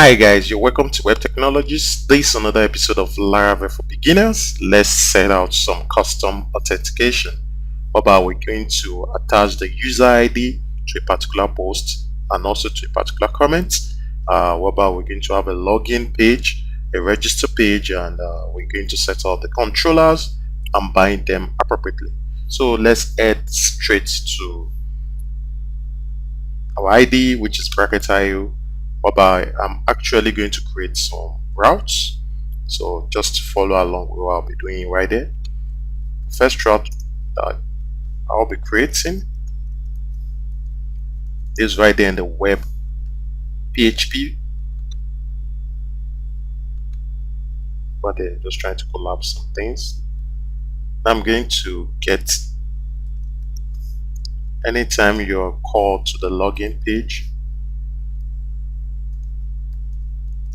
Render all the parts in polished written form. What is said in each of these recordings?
Hi guys, you're welcome to Web Technologies. This is another episode of Laravel for Beginners. Let's set out some custom authentication, whereby we're going to attach the user ID to a particular post and also to a particular comment, whereby we're going to have a login page, a register page, and we're going to set out the controllers and bind them appropriately. So let's head straight to our ID, which is bracket IO, whereby I'm actually going to create some routes. So just follow along with what I'll be doing right there. First route that I'll be creating is right there in the web PHP, but they're just trying to collapse some things. I'm going to get, anytime you're called to the login page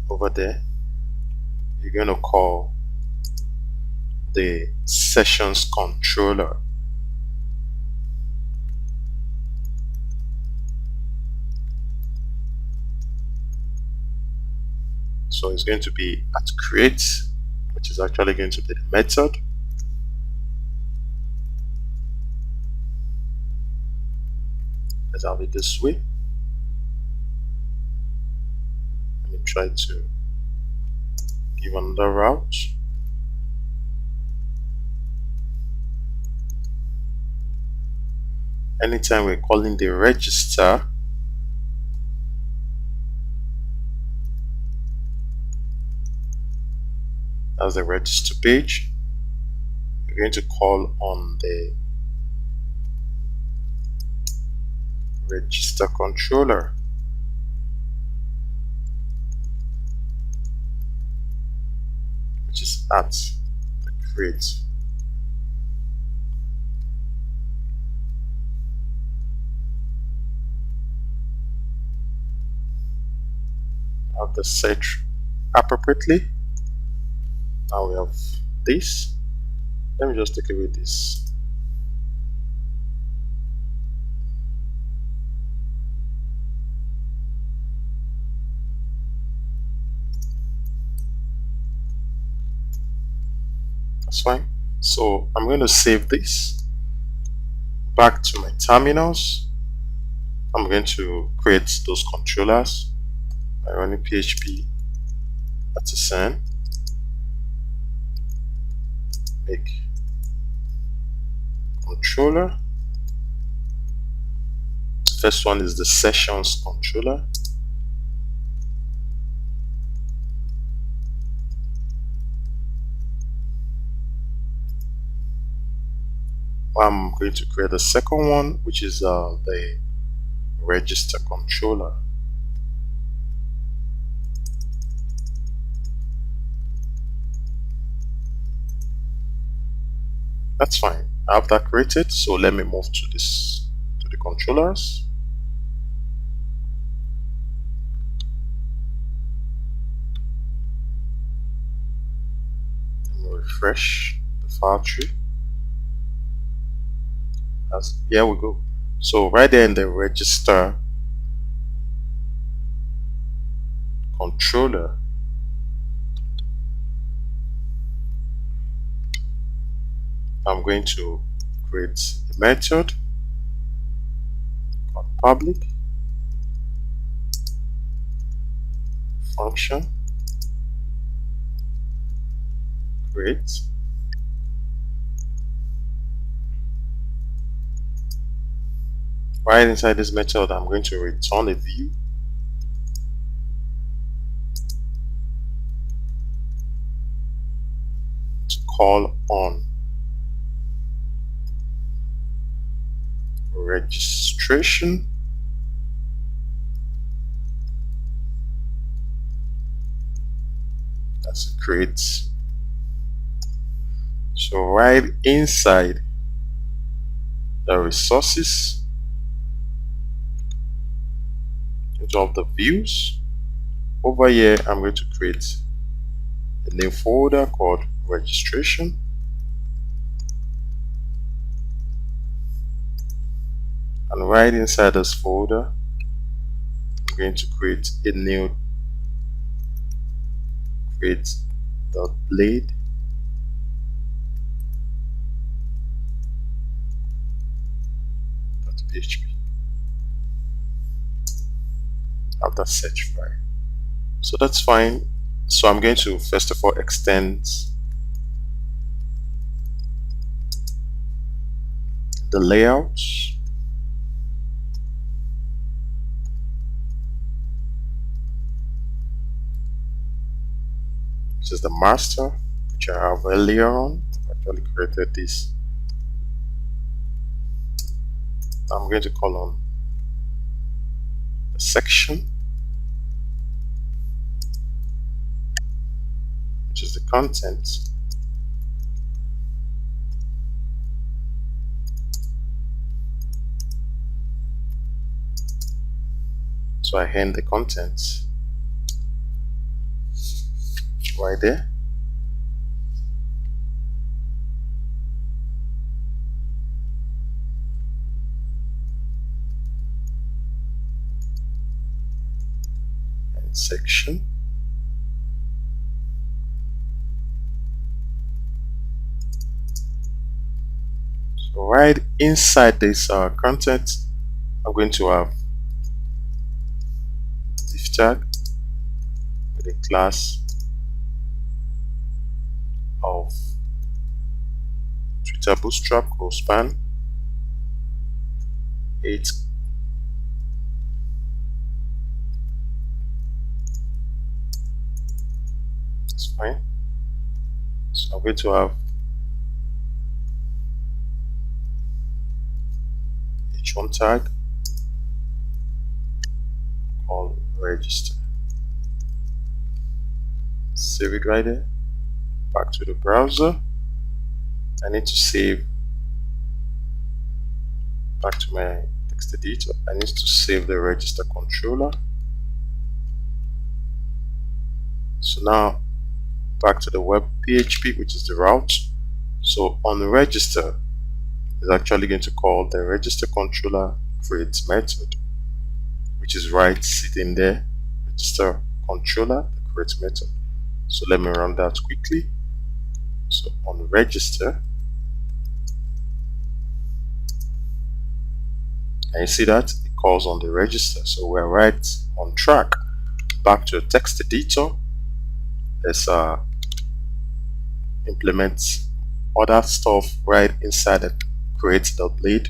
over there, you're going to call the sessions controller. So it's going to be at create, which is actually going to be the method. Let's have it this way. Let me try to give another route. Anytime we're calling the register, that's the register page, we're going to call on the register controller. Which is at the create. Have the set appropriately. Now we have this. Let me just take away this. That's fine. So I'm going to save this back to my terminals. I'm going to create those controllers by running PHP artisan make controller. The first one is the sessions controller. I'm going to create the second one, which is the register controller. That's fine. I have that created, so let me move to the controllers. Let me refresh the file tree. Here we go. So right there in the register controller, I'm going to create a method called public function create. Right inside this method, I'm going to return a view. To call on registration. That's create. So right inside the resources, of the views, over here I'm going to create a new folder called registration. And right inside this folder, I'm going to create a new create the blade .php after search file. So that's fine. So I'm going to first of all extend the layout, which is the master, which I have earlier on. I actually created this. I'm going to call on the section, which is the content. So I hand the content right there. And section. So right inside this content, I'm going to have div tag with a class of Twitter Bootstrap span 8. That's fine. So I'm going to have h1 tag called register. Save it right there. Back to the browser. I need to save back to my text editor. I need to save the register controller. So now back to the web PHP, which is the route. So on the register is actually going to call the register controller create method, which is right sitting there, register controller the create method. So let me run that quickly. So on register, and you see that it calls on the register. So we're right on track. Back to the text editor. Let's implement other stuff right inside the create.blade,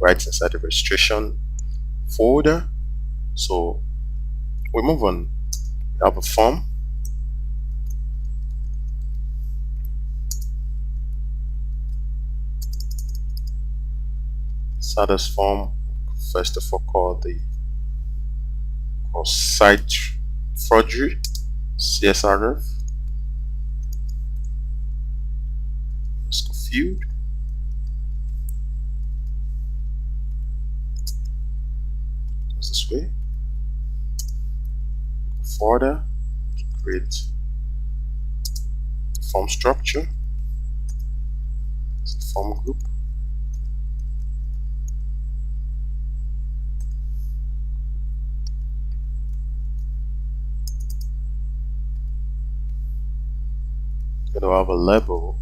right inside the registration folder. So we move on. We have a form. So this form, first of all, called the site forgery CSRF. Let's go field. Goes this way. Go further to create the form structure. It's a form group. Going to have a label,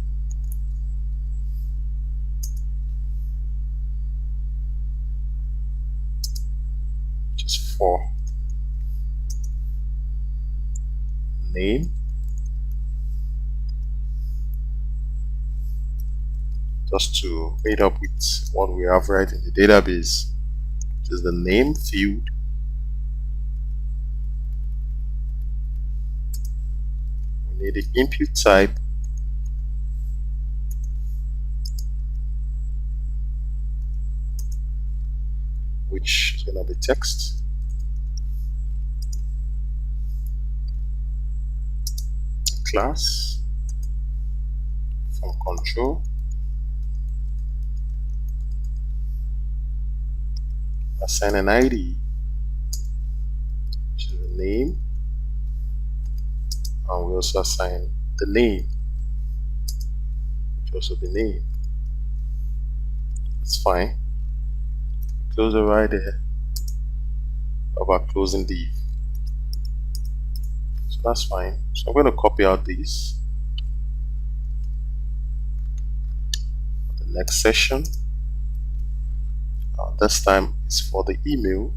which is for name. Just to meet up with what we have right in the database, which is the name field. We need the input type, which is going to be text. Class, form control, assign an ID, which is the name, and we also assign the name, which will also be name. It's fine. Close it right there. How about closing div? So that's fine. So I'm going to copy out these. The next session, this time is for the email.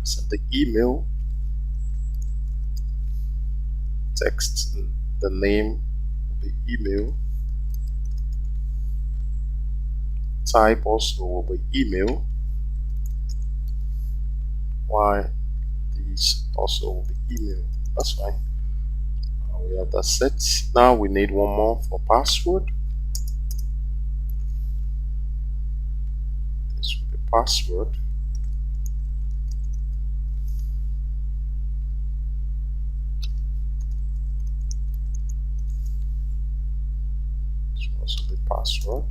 So the email text, the name will be email. Type also will be email. Why these also will be email. That's fine. We have that set. Now we need one more for password. This will be password. This will also be password.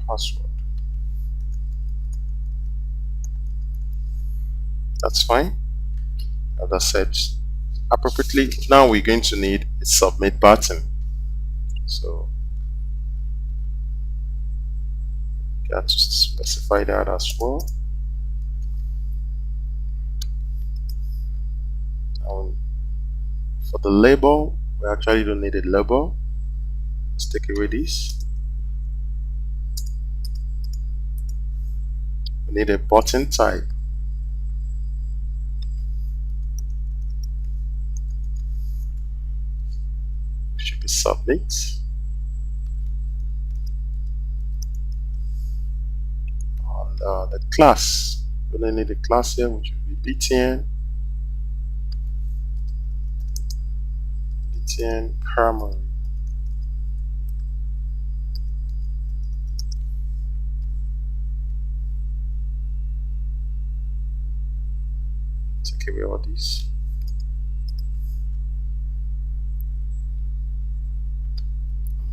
Password. That's fine. As I said, appropriately, now we're going to need a submit button. So got to specify that as well. Now, for the label, we actually don't need a label. Let's take away this. We need a button type. It should be submit. And the class, we only need a class here, which will be btn primary. Take away all these.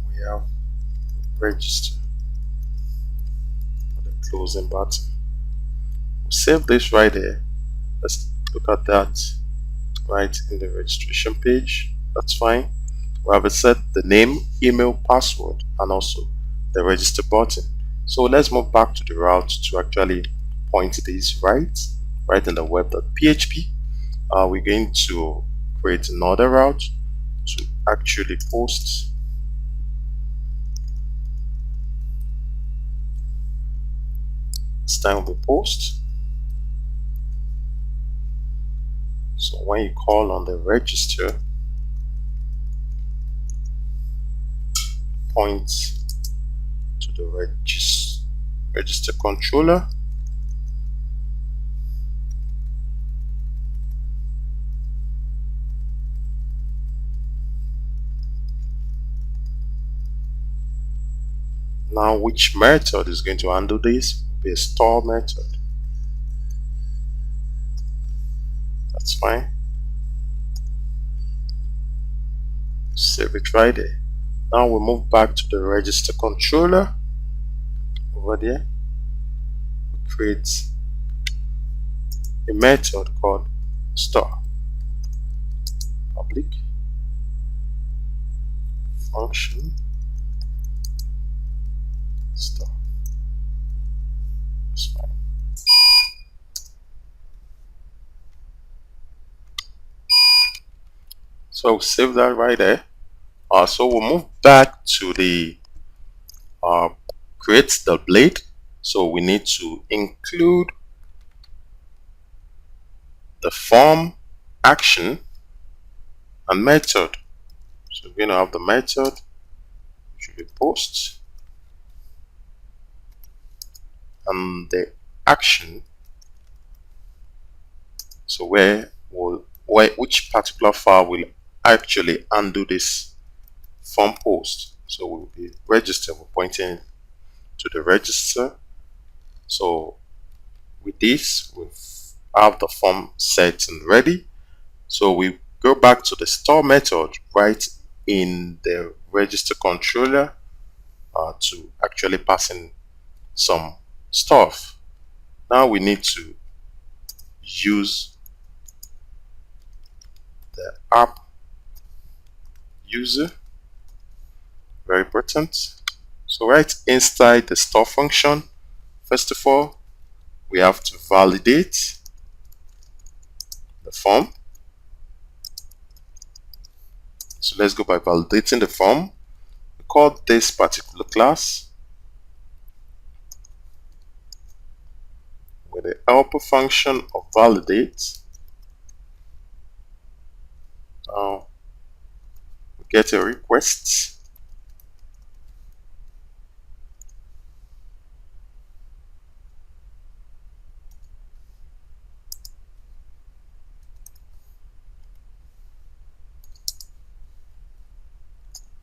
We have register for the closing button. We'll save this right there. Let's look at that right in the registration page. That's fine. We have set the name, email, password, and also the register button. So let's move back to the route to actually point this right in the web.php. We're going to create another route to actually post. This time will be post. So when you call on the register, point to the register controller. Now, which method is going to handle this? Will be a store method. That's fine. Save it right there. Now we move back to the register controller. Over there, we create a method called store public function store. That's fine. So save that right there. So we'll move back to the create the blade. So we need to include the form, action, and method. So we're going to have the method, which will be post, and the action. So which particular file will actually undo this form post. So we'll be register. We're pointing to the register. So with this, we have the form set and ready. So we go back to the store method right in the register controller to actually pass in some stuff. Now we need to use the app user, very important. So right inside the store function, first of all, we have to validate the form. So let's go by validating the form. We call this particular class with the helper function of validate. Now we get a request.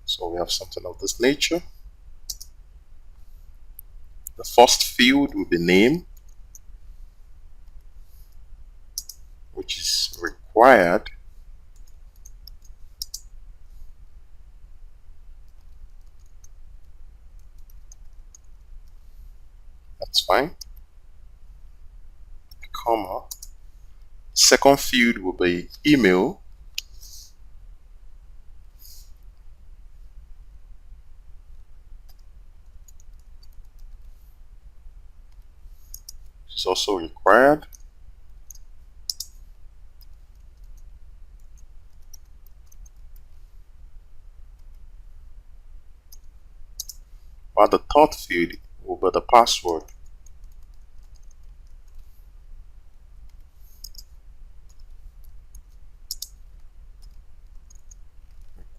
So we have something of this nature. The first field will be name, which is required. That's fine. Comma. Second field will be email. Which is also required. But the third field will be the password.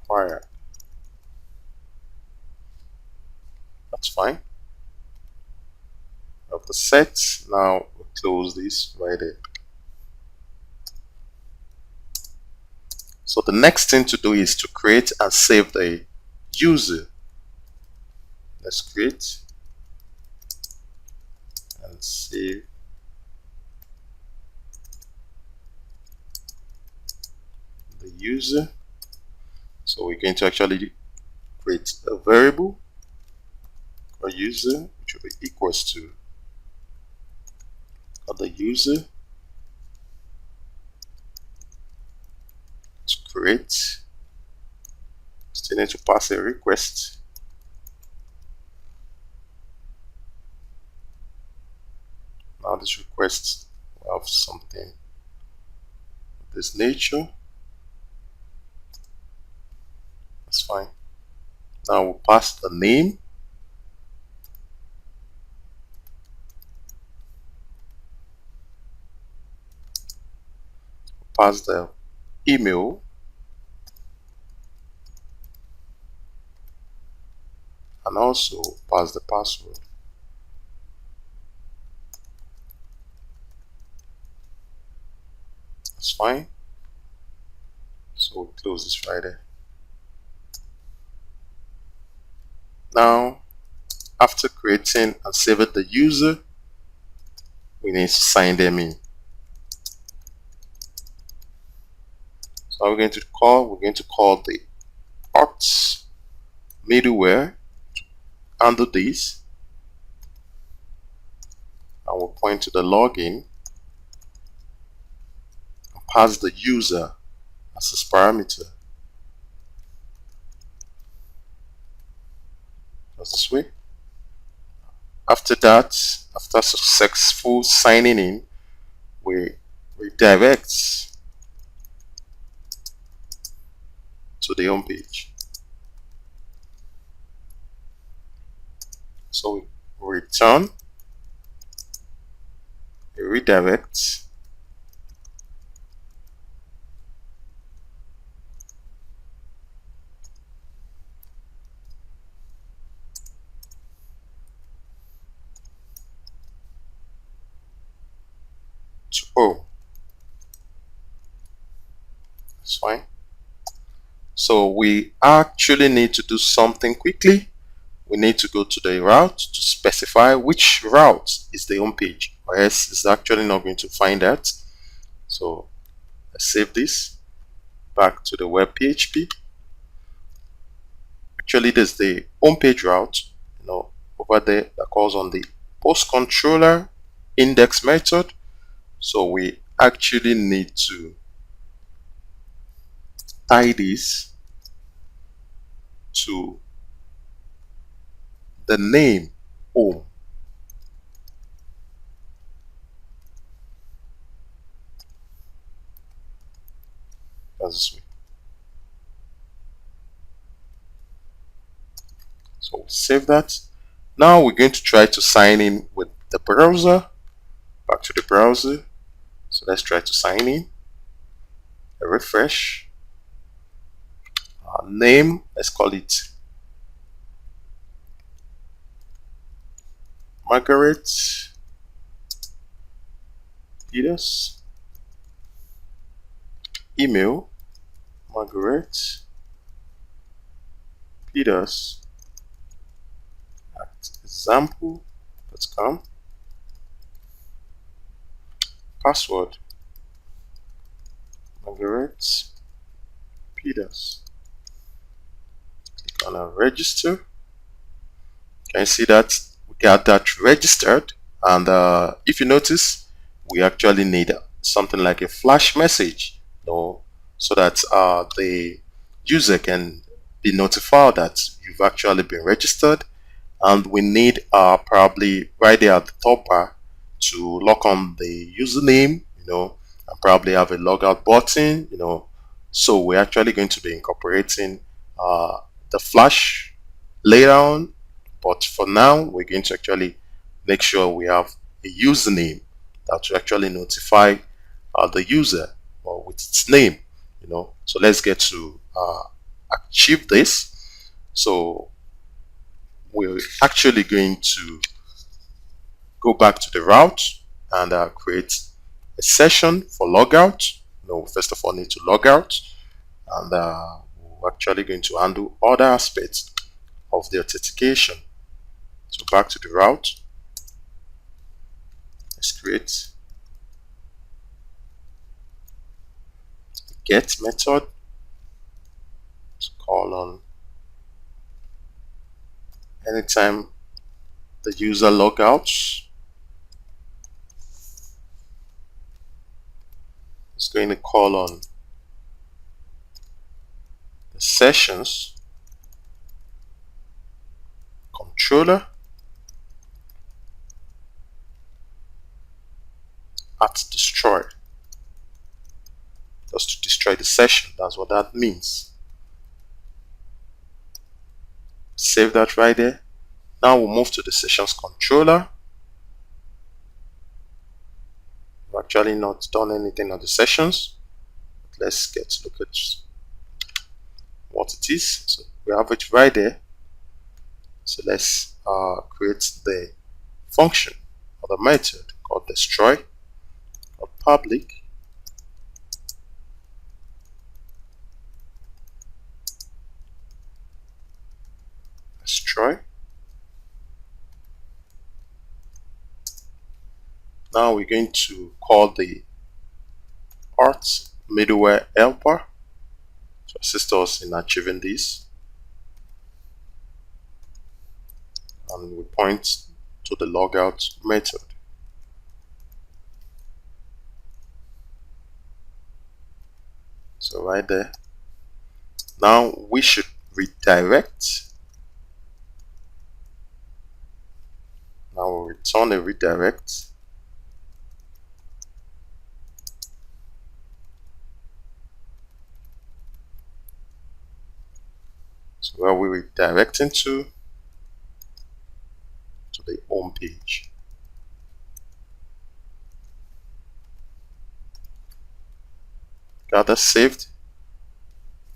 Required. That's fine. Of the set. Now we'll close this right there. So the next thing to do is to create and save the user. Let's create and save the user. So we're going to actually create a variable for user, which will be equals to the user. To create, still need to pass a request. Now this request will have something of this nature. That's fine. Now we'll pass the name. Pass the email. And also pass the password. That's fine. So we'll close this right there. Now, after creating and saving the user, we need to sign them in. So we're going to call the auth middleware to handle this. And we'll point to the login and pass the user as its parameter. Just this way. After that, after successful signing in, we redirect to the home page. So we return a redirect to home. That's fine. So we actually need to do something quickly. We need to go to the route to specify which route is the home page, or else it's actually not going to find that. So let's save this back to the web PHP. Actually, there's the home page route, over there that calls on the post controller index method. So we actually need to tie this to the name home. That's this way. So we'll save that. Now we're going to try to sign in with the browser. Back to the browser. So let's try to sign in. A refresh. Our name, let's call it Margaret Peters. Email Margaret Peters at example.com. Password Margaret Peters. Click on register. Can you see that we got that registered? And if you notice, we actually need something like a flash message, so that the user can be notified that you've actually been registered. And we need probably right there at the top bar to lock on the username, and probably have a logout button, so we're actually going to be incorporating the flash later on, but for now we're going to actually make sure we have a username that will actually notify the user with its name, so let's get to achieve this. So we're actually going to go back to the route and create a session for logout. First of all, need to log out, and we're actually going to handle other aspects of the authentication. So back to the route, let's create a get method to call on anytime the user logouts. It's going to call on the sessions controller at destroy, just to destroy the session. That's what that means. Save that right there. Now we'll move to the sessions controller. We've actually not done anything on the sessions. But let's get to look at what it is. So we have it right there. So let's create the function or the method called destroy, called public. Destroy. Now we're going to call the art middleware helper to assist us in achieving this, and we point to the logout method. So right there. Now we should redirect. Now we'll return a redirect. So where we redirecting to the home page. Got that saved.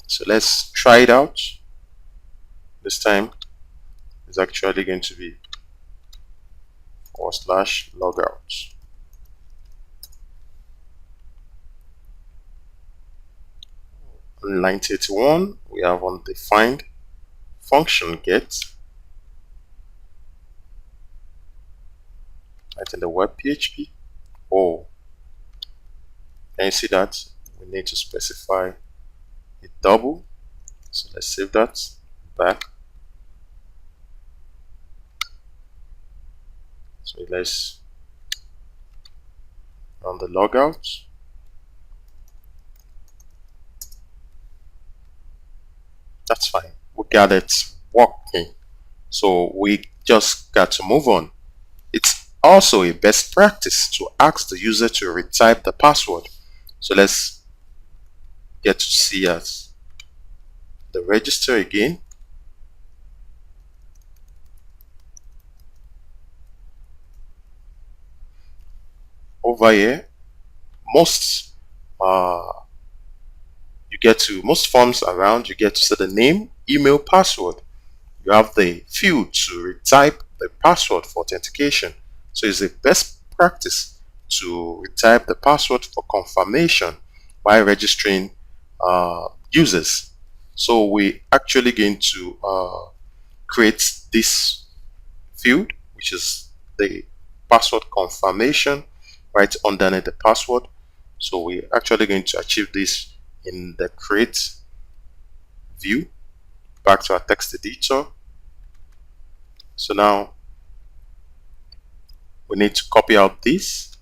So let's try it out. This time it's actually going to be /logout. On line 31, we have undefined function get. Right in the web PHP. Oh, can you see that? We need to specify a double. So let's save that. Back. So let's run the logout. That's fine. We we got it working. So we just got to move on. It's also a best practice to ask the user to retype the password. So let's get to see as the register again. Over here, most most forms around, you get to set the name, email, password. You have the field to retype the password for authentication. So it's a best practice to retype the password for confirmation by registering users. So we actually going to create this field, which is the password confirmation right underneath the password. So we're actually going to achieve this in the create view. Back to our text editor. So now we need to copy out this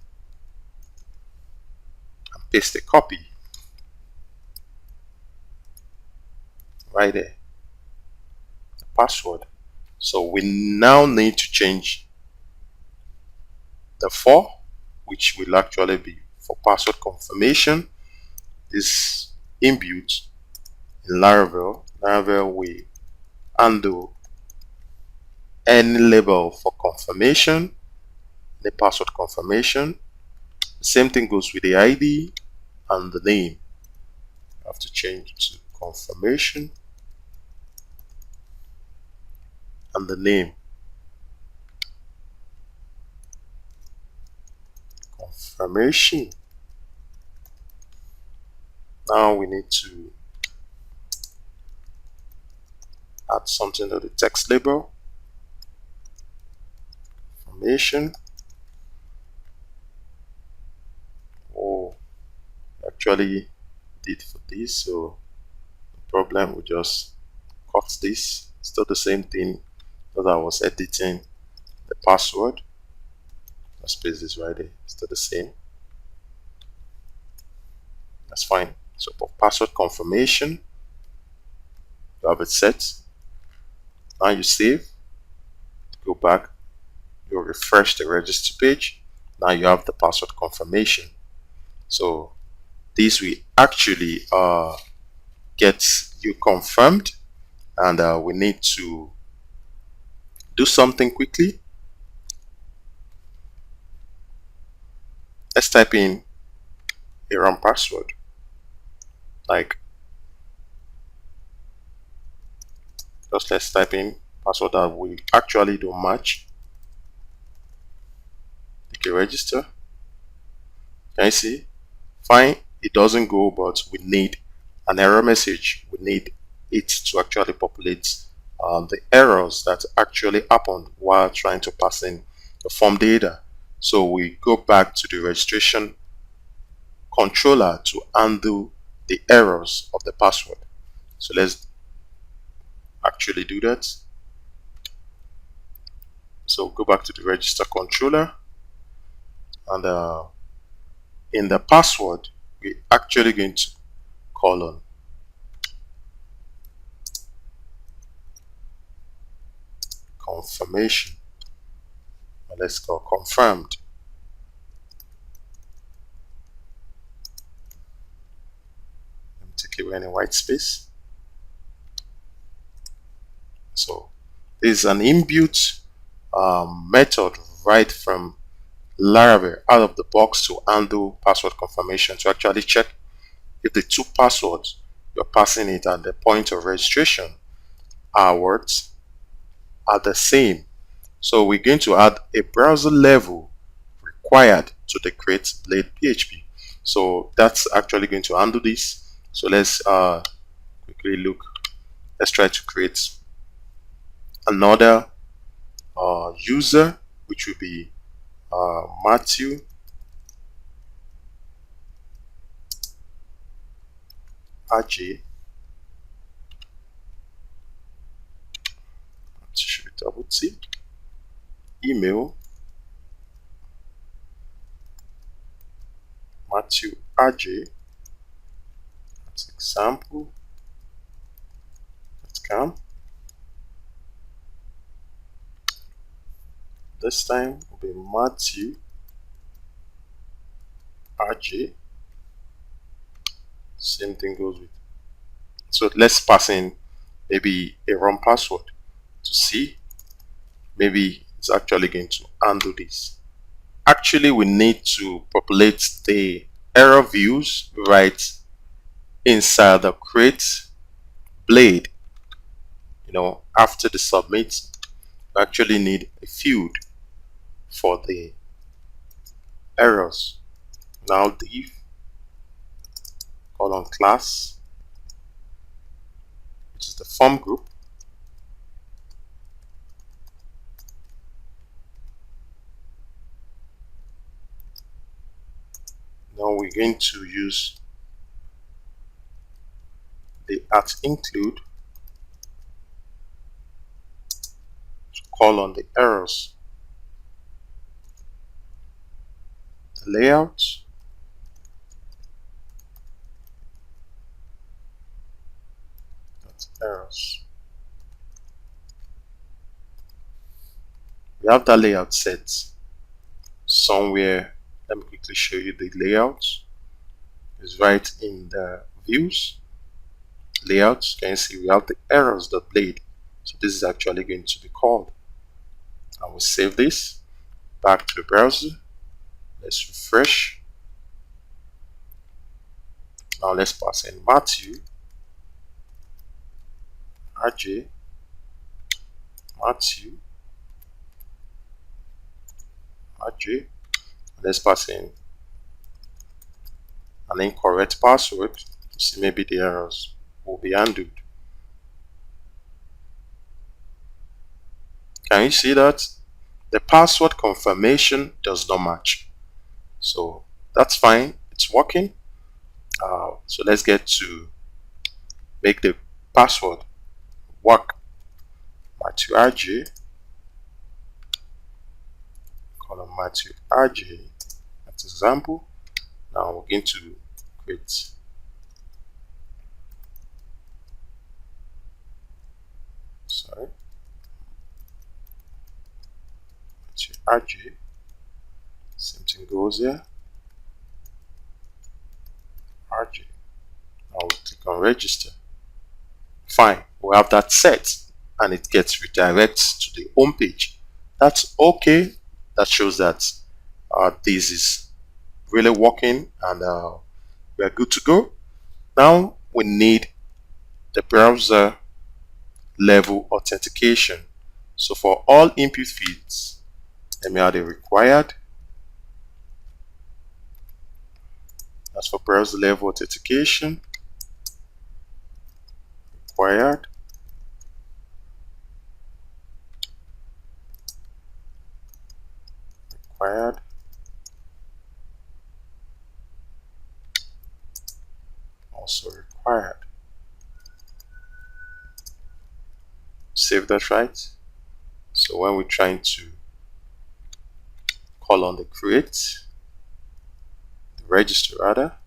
and paste the copy right there, the password. So we now need to change the for, which will actually be for password confirmation, is inbuilt in Laravel. Laravel will handle any label for confirmation, the password confirmation. The same thing goes with the ID and the name. I have to change to confirmation and the name. Confirmation. Now we need to add something to the text label. Confirmation. Oh, actually did for this, so the problem, we just cut this. Still the same thing that I was editing the password. Let's paste this right there. Still the same. That's fine. So for password confirmation, you have it set. Now you save. Go back. You refresh the register page. Now you have the password confirmation. So this will actually get you confirmed, and we need to do something quickly. Let's type in a wrong password, like just let's type in password that we actually don't match. Click register. Can you see? Fine, it doesn't go, but we need an error message. We need it to actually populate the errors that actually happened while trying to pass in the form data. So we go back to the registration controller to undo the errors of the password. So let's actually do that. So go back to the register controller, and in the password we're actually going to colon confirmation. Let's go confirmed. Let me take away any white space. So this is an inbuilt method right from Laravel out of the box to handle password confirmation, to actually check if the two passwords you're passing it at the point of registration are the same. So we're going to add a browser level required to the create blade PHP. So that's actually going to handle this. So let's quickly look. Let's try to create another user, which will be Matthew. AJ. Should we double T? Email Matthew AJ. That's example.com. this time will be Matthew RJ. Same thing goes with. So let's pass in maybe a wrong password to see maybe it's actually going to handle this. Actually, we need to populate the error views right inside the create blade. After the submit, we actually need a field for the errors. Now div colon class, which is the form group. Now we're going to use the @include to call on the errors. The layout, that's errors. We have that layout set somewhere. Let me quickly show you the layout. It's right in the views layout. You can see we have the errors.blade. So this is actually going to be called. I will save this back to the browser. Let's refresh. Now let's pass in Matthew RJ Matthew RJ. Let's pass in an incorrect password to see maybe the errors will be handled. Can you see that? The password confirmation does not match. So that's fine. It's working. So let's get to make the password work. Matthew RJ, column Matthew RJ. That's example. Now we're going to create Matthew RJ. Same thing goes here. RJ. Now we click on register. Fine, we have that set and it gets redirected to the home page. That's okay. That shows that this is really working and we are good to go. Now we need the browser level authentication. So for all input fields, let me add a required. That's for browser level authentication. Required. Required. Also required. Save that right. So when we're trying to call on the register rather.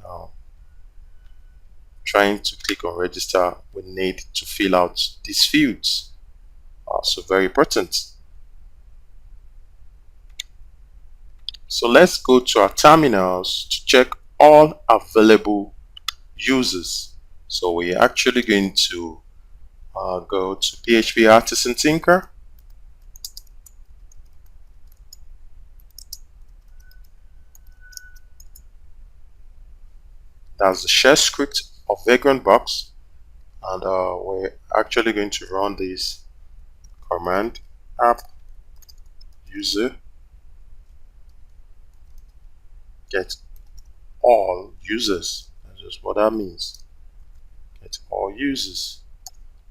Now trying to click on register, we need to fill out these fields. So very important. So let's go to our terminals to check all available users. So we're actually going to go to PHP Artisan Tinker. That's the shell script of Vagrant Box, and we're actually going to run this command app user get all users. That's just what that means. Get all users.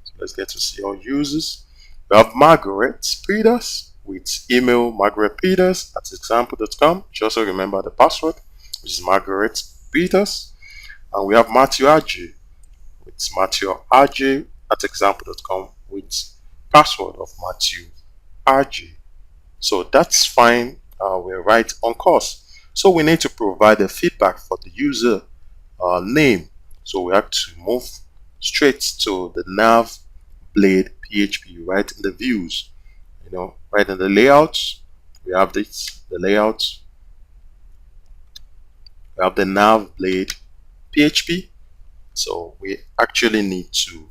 So let's get to see all users. We have Margaret Peters with email margaretpeters@example.com. You also remember the password, which is Margaret Peters. And we have Matthew RJ with Matthew RJ@example.com with password of Matthew RJ. So that's fine. We're right on course. So we need to provide a feedback for the user name. So we have to move straight to the nav blade PHP right in the views, right in the layout. We have this, the layout. We have the nav blade PHP. So we actually need to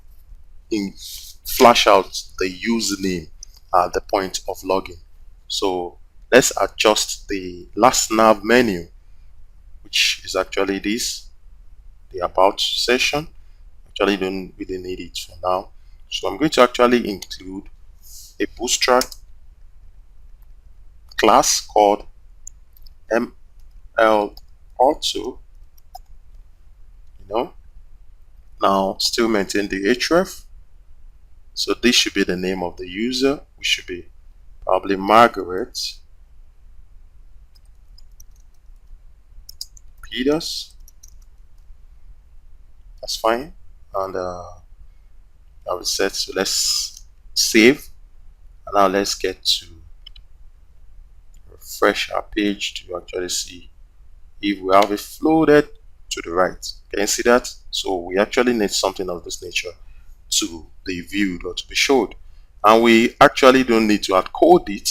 flash out the username at the point of login. So let's adjust the last nav menu, which is actually this, the about section. Actually don't really need it for now. So I'm going to actually include a bootstrap class called ML auto, you know. Now still maintain the href. So this should be the name of the user, which should be probably Margaret Peters. That's fine. And I will set, so let's save. And now let's get to refresh our page to actually see if we have it floated to the right. Can you see that? So we actually need something of this nature to be viewed or to be showed. And we actually don't need to add code it.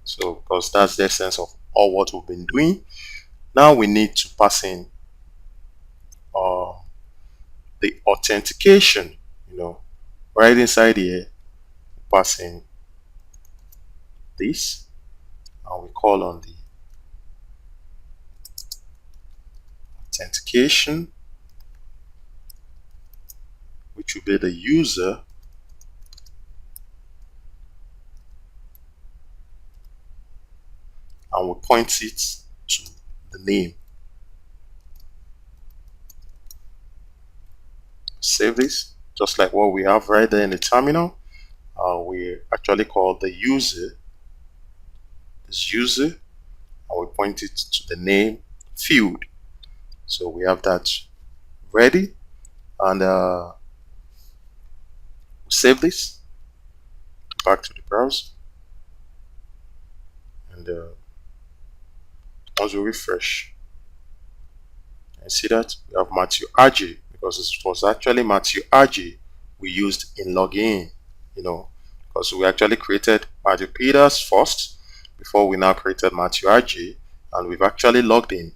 So because that's the essence of all what we've been doing. Now we need to pass in uh, the authentication, right inside here, pass in this, and we call on the authentication, which will be the user, and we point it to the name. Save this, just like what we have right there in the terminal. We actually call the user, this user, and we point it to the name field. So we have that ready, and save this, back to the browser, and once we refresh, and see that we have Matthew RJ, because it was actually Matthew RJ we used in login, because we actually created Matthew Peters first before we now created Matthew RJ, and we've actually logged in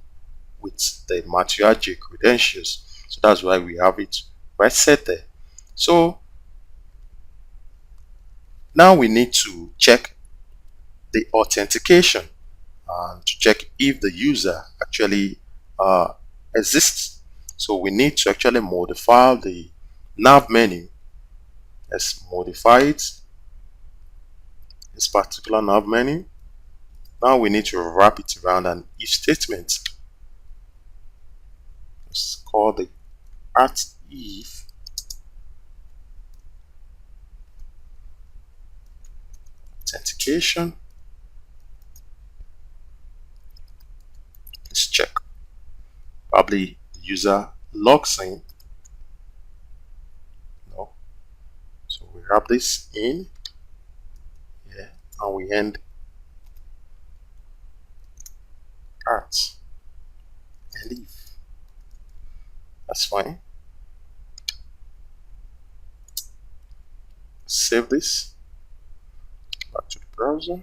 with the Matthew RJ credentials. So that's why we have it right set there. So now we need to check the authentication to check if the user actually exists. So we need to actually modify the nav menu. Let's modify it, this particular nav menu. Now we need to wrap it around an if statement. Let's call the @if authentication. Let's check. Probably the user logs in. No. So we wrap this in. Yeah. And we end at and if. That's fine. Save this. Back to the browser.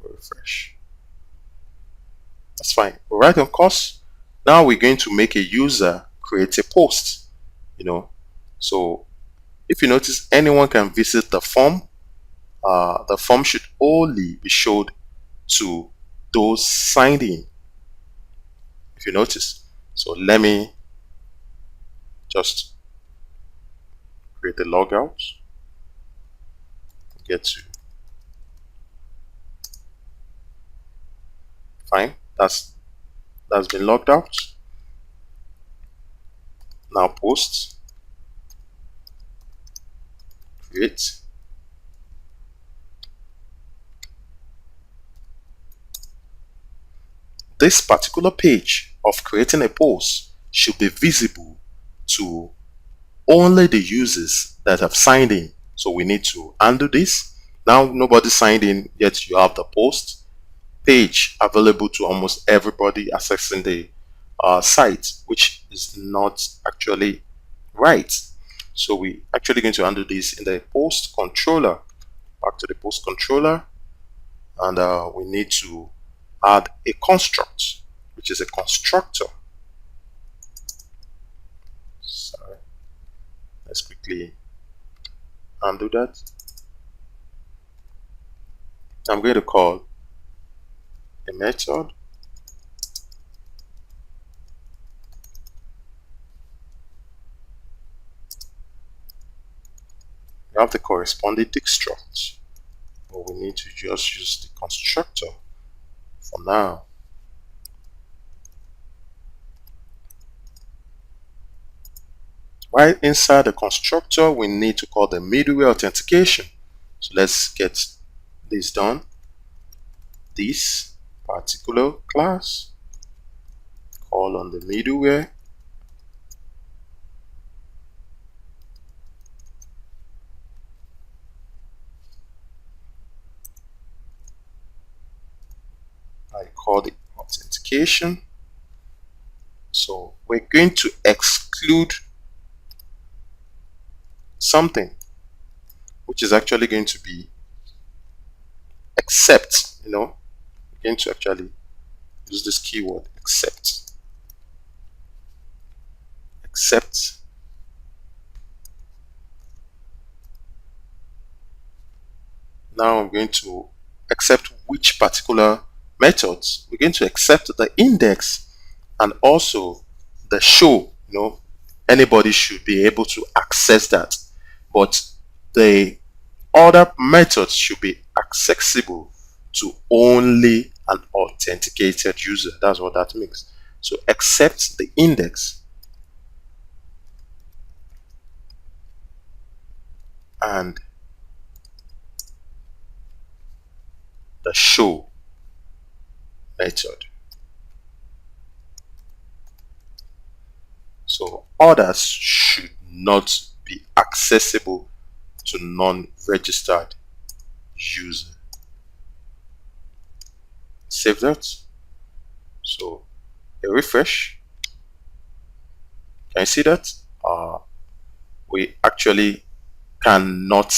We'll refresh. That's fine. Alright, of course. Now we're going to make a user create a post. So if you notice, anyone can visit the form. The form should only be showed to those signed in, if you notice. So let me just create a logout. Get to fine. That's been logged out. Now post, create. This particular page of creating a post should be visible to only the users that have signed in. So we need to undo this. Now nobody signed in, yet you have the post page available to almost everybody accessing the site, which is not actually right. So we actually going to handle this in the post controller. Back to the post controller, and we need to add a construct, which is a constructor. Sorry, let's quickly undo that. I'm going to call a method. We have the corresponding struct, but we need to just use the constructor for now. While inside the constructor, we need to call the middleware authentication. So let's get this done. This particular class, call on the middleware, I call it authentication. So we're going to exclude something, which is actually going to be except, we're going to actually use this keyword except. Except. Now I'm going to accept which particular methods. We're going to accept the index and also the show. Anybody should be able to access that, but the other methods should be accessible to only an authenticated user. That's what that means. So accept the index and the show method. So others should not be accessible to non-registered user. Save that. So a refresh. Can you see that? We actually cannot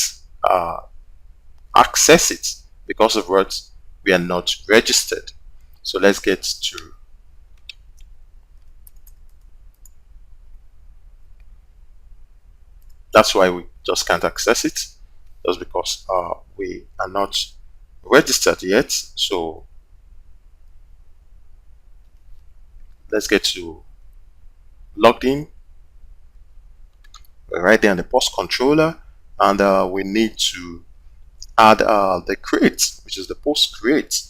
access it because of what we are not registered. So let's get to that's why we just can't access it, just because we are not registered yet. So let's get to logged in. We're right there in the post controller, and we need to add the create, which is the post create.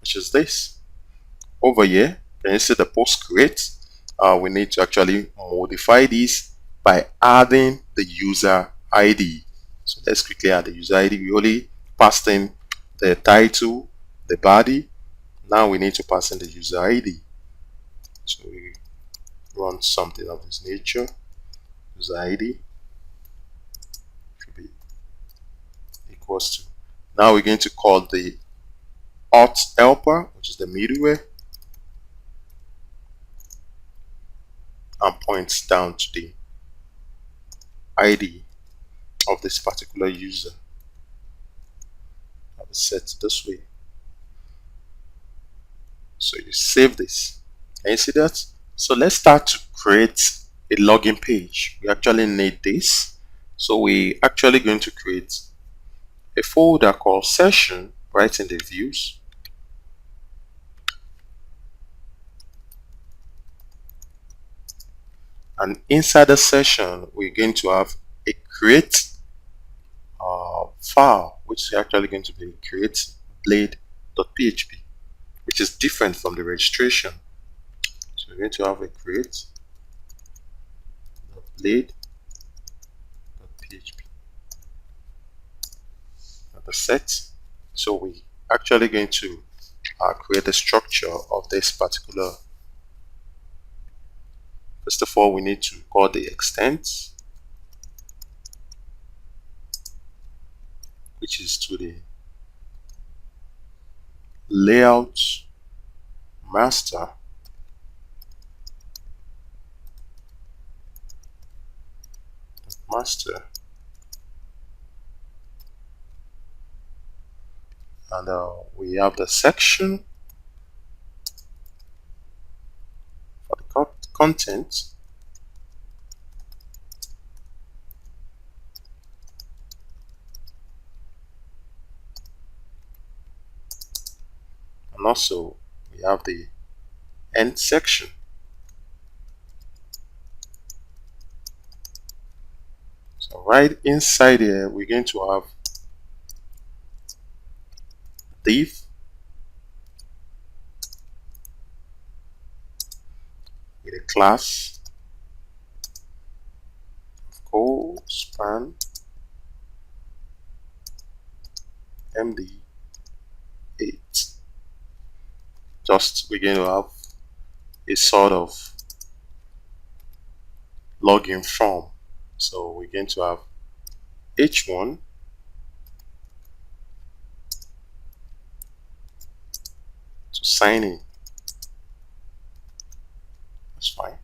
Which is this. Over here, can you see the post create? We need to actually modify this by adding the user ID. So let's quickly add the user ID. We only passed in the title, the body. Now we need to pass in the user ID. So we run something of this nature. User ID should be equals to. Now we're going to call the auth helper, which is the middleware, and points down to the ID of this particular user. I will set this way. So you save this. Can you see that? So let's start to create a login page. We actually need this. So we actually going to create a folder called session right in the views. And inside the session, we're going to have a create file, which is actually going to be create blade.php, which is different from the registration. So we're going to have a create blade.php at the set. So we actually going to create the structure of this particular. First of all, we need to call the extent, which is to the layout master. master, and we have the section for the content, and also we have the end section. So right inside here, we're going to have div with a class called span md8. Just we're going to have a sort of login form. So we're going to have h1 to sign in. That's fine.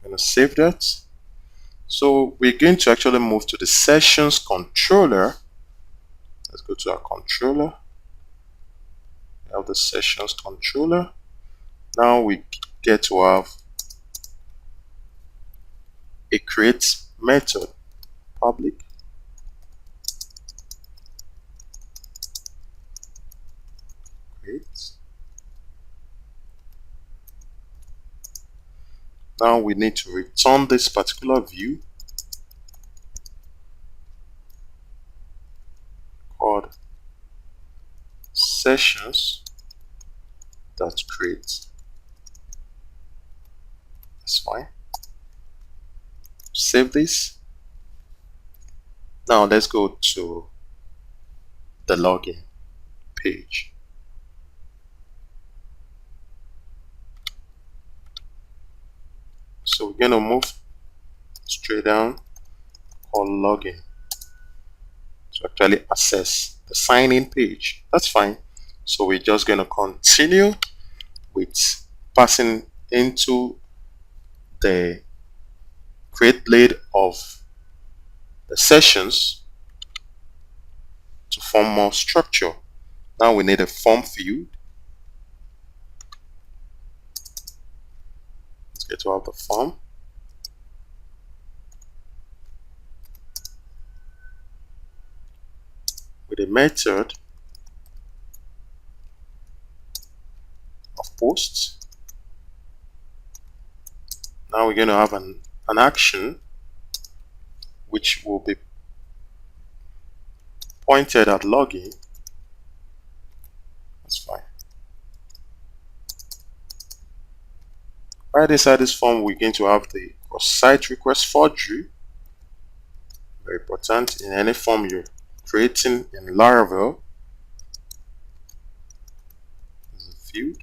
I'm going to save that. So we're going to actually move to the sessions controller. Let's go to our controller. We have the sessions controller. Now we get to have a create method, public create. Now we need to return this particular view called sessions dot create. That's fine. Save this. Now let's go to the login page. So we're going to move straight down, called login, to actually access the sign in page. That's fine. So we're just going to continue with passing into the create blade of the sessions to form more structure. Now we need a form field. Let's get to have the form. With a method of posts. Now we're going to have an action which will be pointed at login. That's fine. Right inside this form, we're going to have the cross-site request forgery. Very important in any form you're creating in Laravel. There's a field.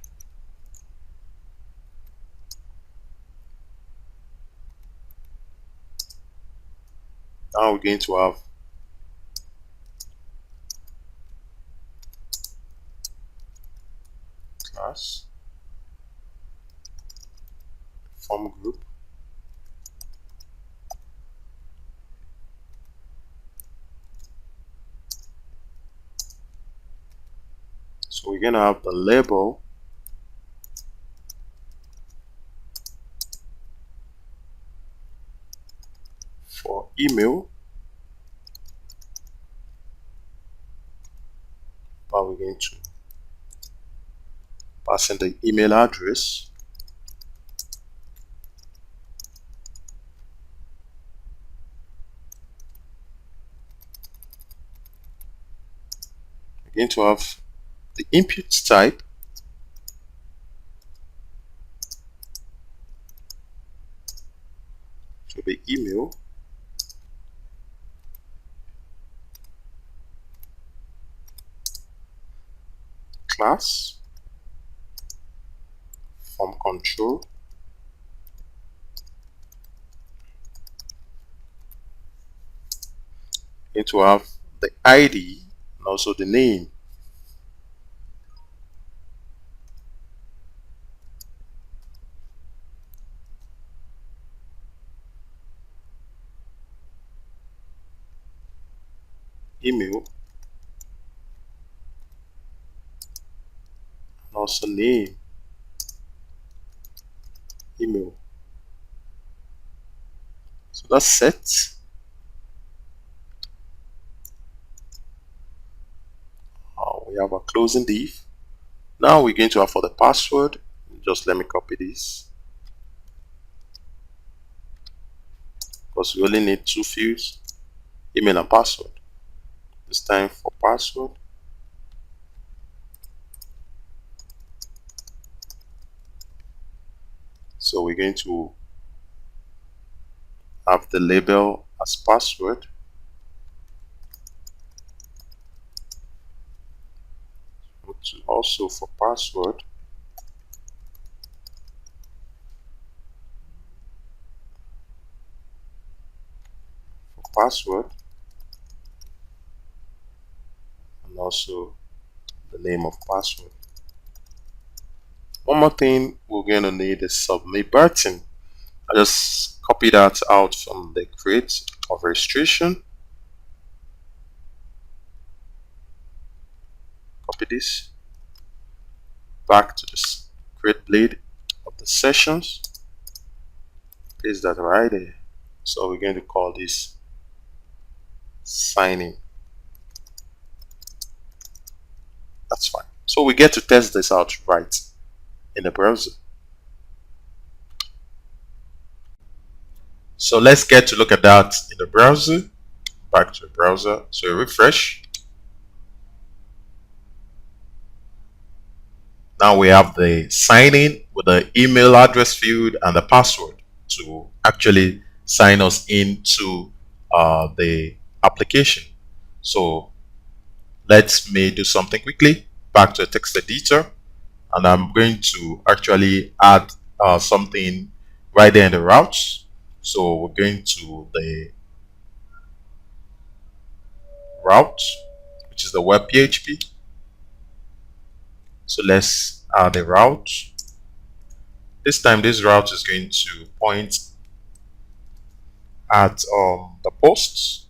Now we're going to have class form group. So we're going to have the label for email, but we're going to pass in the email address. We're going to have the input type to be email. Class form control. Going to have the ID and also the name. email, and also name email. So that's set. We have a closing div. Now we're going to have for the password. Just let me copy this because we only need two fields, email and password. It's time for password. So we're going to have the label as password. Also for password, and also the name of password. One more thing we're going to need is submit button. I just copy that out from the create of registration. Copy this back to the create blade of the sessions. Paste that right there. So we're going to call this signing. That's fine. So we get to test this out right in the browser. So let's get to look at that in the browser. Back to the browser. So refresh. Now we have the sign in with the email address field and the password to actually sign us into the application. So let me do something quickly. Back to the text editor, and I'm going to actually add something right there in the routes. So we're going to the route, which is the web PHP. So let's add a route. This time this route is going to point at the posts.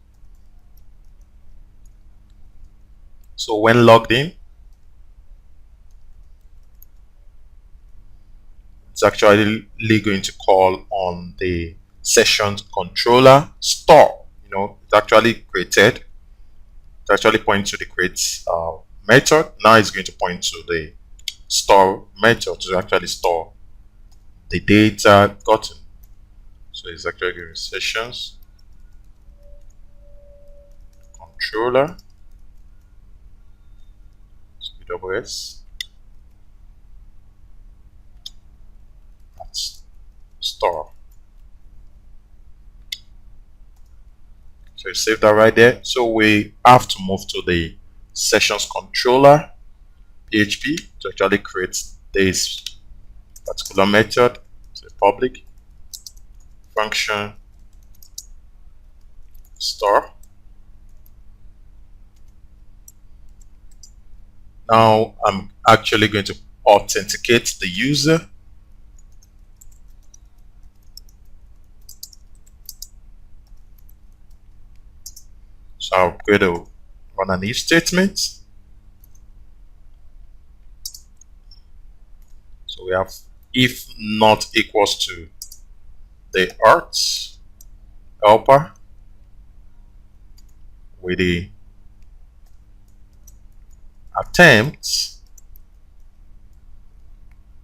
So when logged in, it's actually going to call on the session controller store. It's actually created. It actually points to the create method. Now it's going to point to the store method to actually store the data gotten. So it's actually giving sessions controller AWS store. So you save that right there. So we have to move to the sessions controller PHP to actually create this particular method. So public function store. Now I'm actually going to authenticate the user. So I'm going to run an if statement. So we have if not equals to the arts helper with the attempt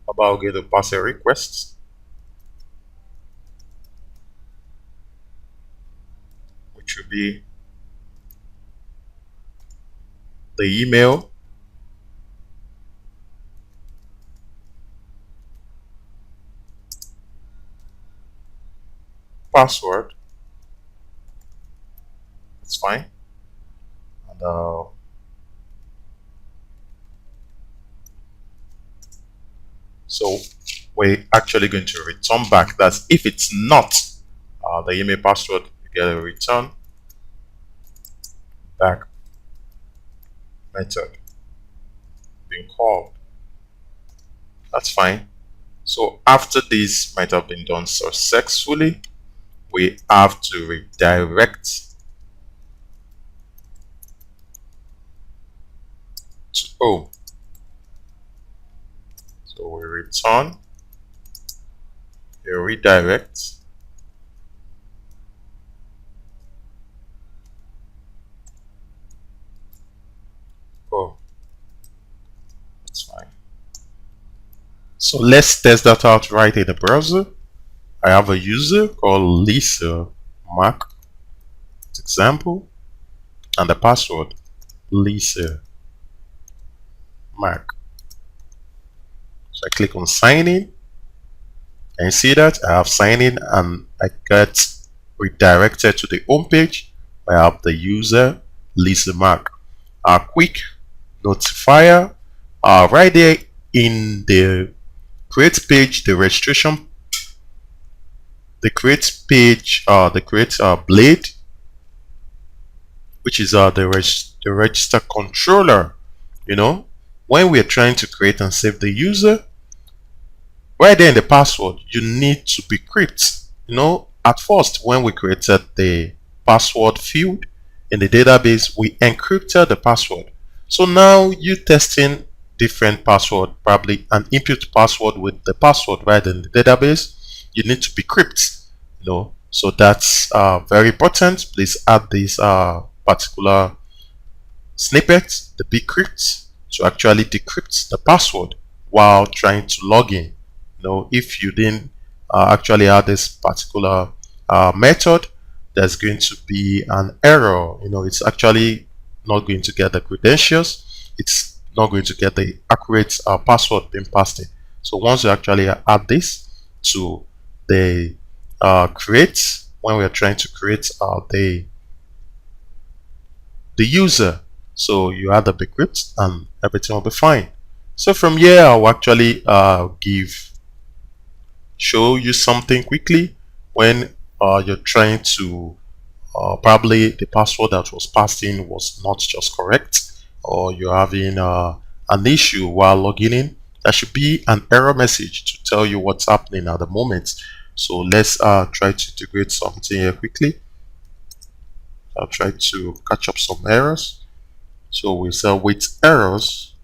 about going to pass a request, which will be the email, password. That's fine. And so we're actually going to return back. That's if it's not the email password, you get a return back method being called. That's fine. So after this might have been done successfully, we have to redirect Oh, so we return a redirect. Oh, that's fine. So let's test that out right in the browser. I have a user called Lisa Mark, example, and the password Lisa Mark. So I click on sign in, and you see that I have signed in and I get redirected to the home page. I have the user Lisa Mark. A quick notifier right there in the create page, the registration, the create page, the create blade, which is the register controller. You know, when we're trying to create and save the user, right there in the password, you need to decrypt. You know, at first, when we created the password field in the database, we encrypted the password. So now you testing different password, probably an input password with the password right in the database, you need to decrypt. You know, so that's very important. Please add this particular snippet, the decrypt, to actually decrypt the password while trying to log in. You know, if you didn't actually add this particular method, there's going to be an error. You know, it's actually not going to get the credentials. It's not going to get the accurate password being passed in. So once you actually add this to the create, when we're trying to create the user, so you add the decrypt and everything will be fine. So from here I'll actually show you something quickly when you're trying to probably the password that was passed in was not just correct, or you're having an issue while logging in. There should be an error message to tell you what's happening at the moment. So let's try to integrate something here quickly. I'll try to catch up some errors. So we say with errors,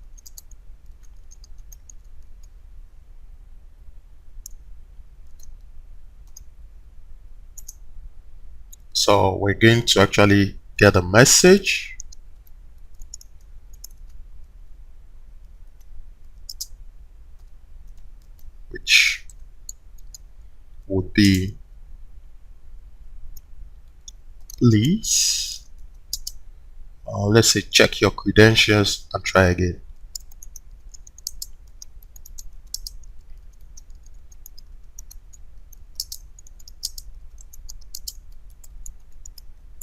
so we're going to actually get a message which would be please let's say check your credentials and try again.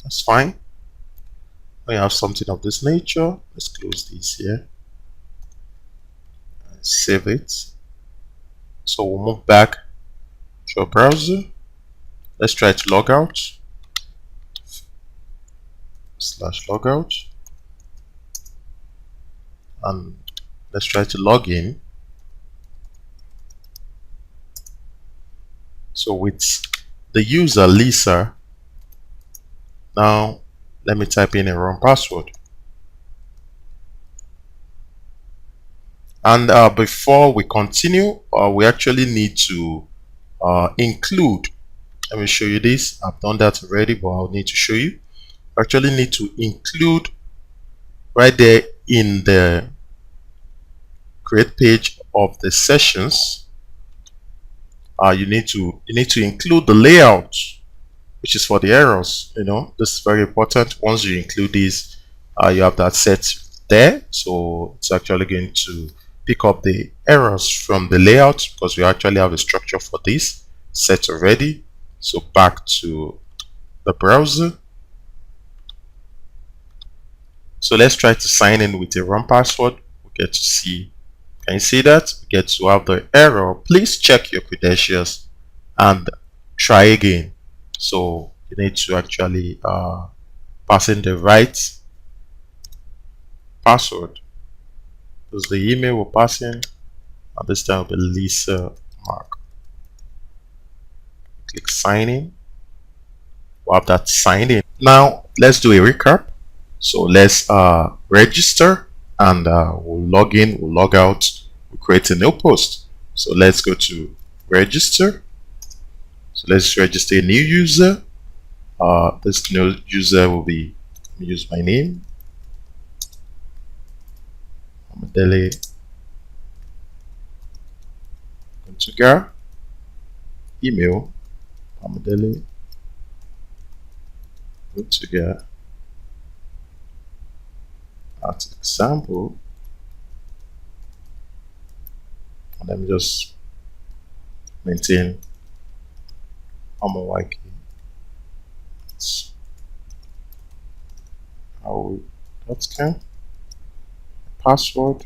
That's fine. We have something of this nature. Let's close this here and save it. So we'll move back to our browser. Let's try to log out /logout, and let's try to log in. So with the user Lisa, now let me type in a wrong password. And before we continue, we actually need to include, let me show you this. I've done that already, but I'll need to show you. Actually need to include right there in the create page of the sessions. You need to include the layout, which is for the errors. You know, this is very important. Once you include this, you have that set there, so it's actually going to pick up the errors from the layout because we actually have a structure for this set already. So back to the browser. So let's try to sign in with a wrong password. We get to see, can you see that? We get to have the error. Please check your credentials and try again. So you need to actually pass in the right password. This is the email we're passing, and this time will be Lisa Mark. Click sign in. We'll have that signed in. Now let's do a recap. So let's register. and we'll log in, we'll log out, we'll create a new post. So let's go to register. So let's register a new user. This new user will be, use my name, Amadele Guntugar, email, Amadele Guntugar at example, and let me just maintain Amawaki. How.com, password,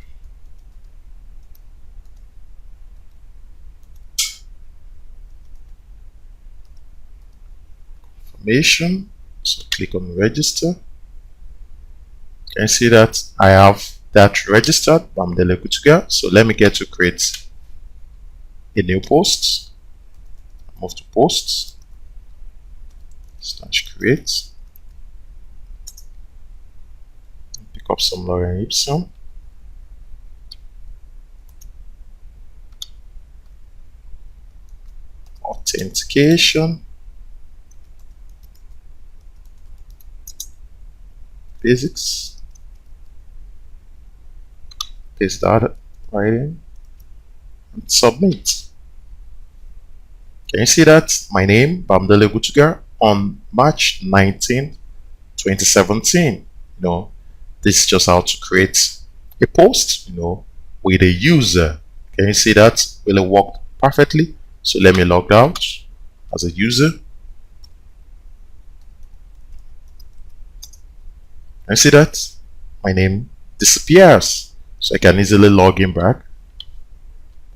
information. So click on register. Can you see that I have that registered? Bamdele Kutuga. So let me get to create a new post. Move to posts, / create, pick up some Lorem Ipsum, authentication, basics, paste that right in, and submit. Can you see that my name, Bamdele Gutugar, on March 19, 2017? This is just how to create a post, with a user. Can you see that really worked perfectly? So let me log out as a user. Can you see that my name disappears? So I can easily log in back,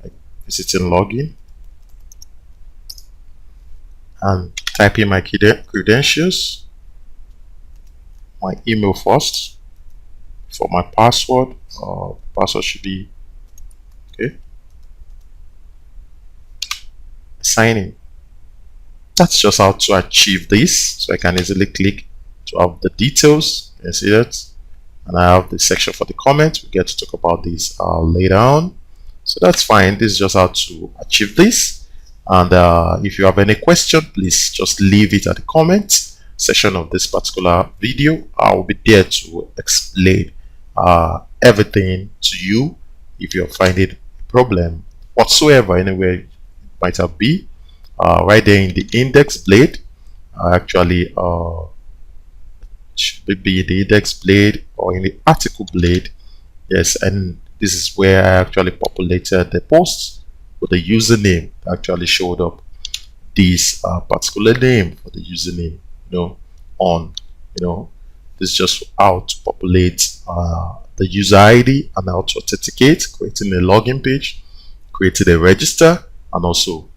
like visiting login, and type in my credentials, my email first for my password. Password should be okay. Sign in. That's just how to achieve this. So I can easily click to have the details. You can see that, and I have the section for the comment. We get to talk about this later on. So that's fine. This is just how to achieve this. And if you have any question, please just leave it at the comment section of this particular video. I will be there to explain everything to you. If you're finding a problem whatsoever, anywhere it might have been, right there in the index blade, actually should be the index blade or in the article blade. Yes, and this is where I actually populated the posts with the username that actually showed up this particular name for the username, on, this is just how to populate the user ID and how to authenticate, creating a login page, creating a register, and also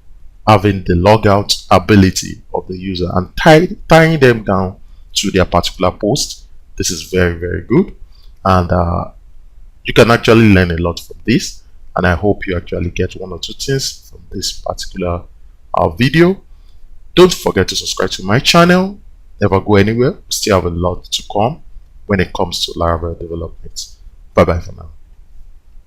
having the logout ability of the user and tying them down to their particular post. This is very, very good, and you can actually learn a lot from this, and I hope you actually get one or two things from this particular video. Don't forget to subscribe to my channel. Never go anywhere. We still have a lot to come when it comes to Laravel development. Bye bye for now.